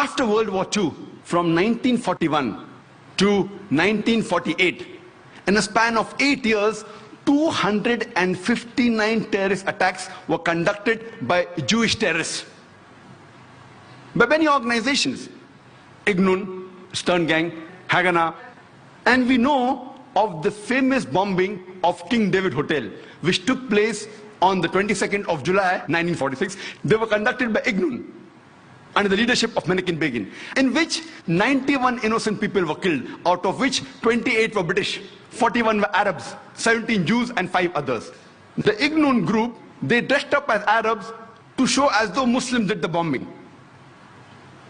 After World War II, from 1941 to 1948, in a span of 8 years, 259 terrorist attacks were conducted by Jewish terrorists. By many organizations, Ignun, Stern Gang, Haganah, and we know of the famous bombing of King David Hotel, which took place on the 22nd of July, 1946. They were conducted by Ignun, under the leadership of Menachem Begin, in which 91 innocent people were killed, out of which 28 were British, 41 were Arabs, 17 Jews, and 5 others. The Ignun group, they dressed up as Arabs to show as though Muslims did the bombing.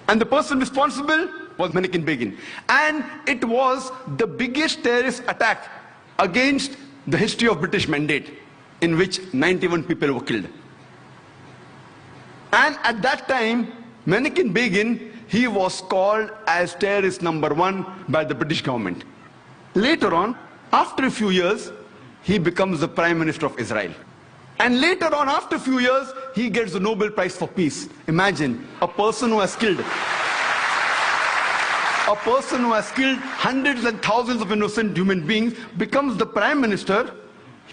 And the person responsible was Menachem Begin. And it was the biggest terrorist attack against the history of British Mandate, in which 91 people were killed. And at that time, Menachem Begin, he was called as terrorist number 1 by the British government. Later on, after a few years, he becomes the Prime Minister of Israel. And later on, after a few years, he gets the Nobel Prize for Peace. Imagine, a person who has killed hundreds and thousands of innocent human beings becomes the Prime Minister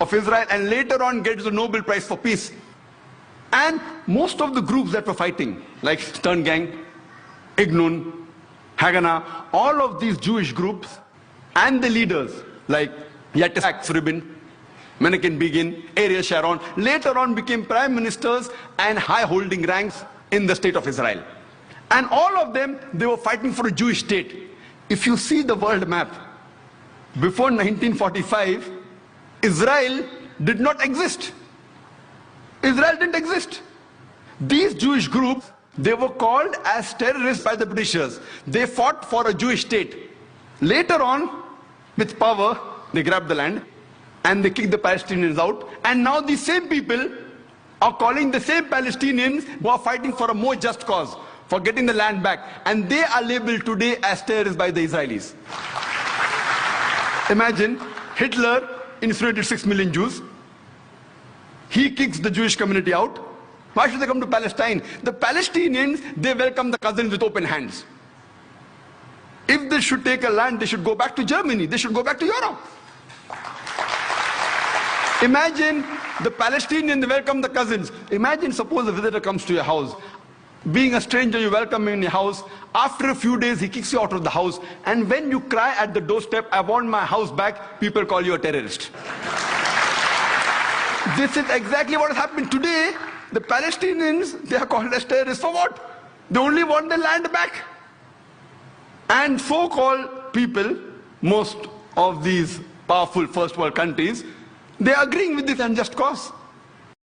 of Israel and later on gets the Nobel Prize for Peace. And most of the groups that were fighting, like Stern Gang, Ignun, Haganah, all of these Jewish groups and the leaders like Yitzhak Rabin, Menachem Begin, Ariel Sharon, later on became prime ministers and high-holding ranks in the state of Israel. And all of them, they were fighting for a Jewish state. If you see the world map, before 1945, Israel did not exist. Israel didn't exist. These Jewish groups, they were called as terrorists by the Britishers. They fought for a Jewish state. Later on, with power, they grabbed the land and they kicked the Palestinians out. And now these same people are calling the same Palestinians who are fighting for a more just cause, for getting the land back. And they are labeled today as terrorists by the Israelis. Imagine, Hitler incinerated 6 million Jews. He kicks the Jewish community out. Why should they come to Palestine? The Palestinians, they welcome the cousins with open hands. If they should take a land, they should go back to Germany. They should go back to Europe. Imagine the Palestinians, they welcome the cousins. Imagine, suppose a visitor comes to your house. Being a stranger, you welcome him in your house. After a few days, he kicks you out of the house. And when you cry at the doorstep, I want my house back, people call you a terrorist. This is exactly what has happened today. The Palestinians, they are called as terrorists for what? They only want their land back. And so-called people, most of these powerful first world countries, they are agreeing with this unjust cause.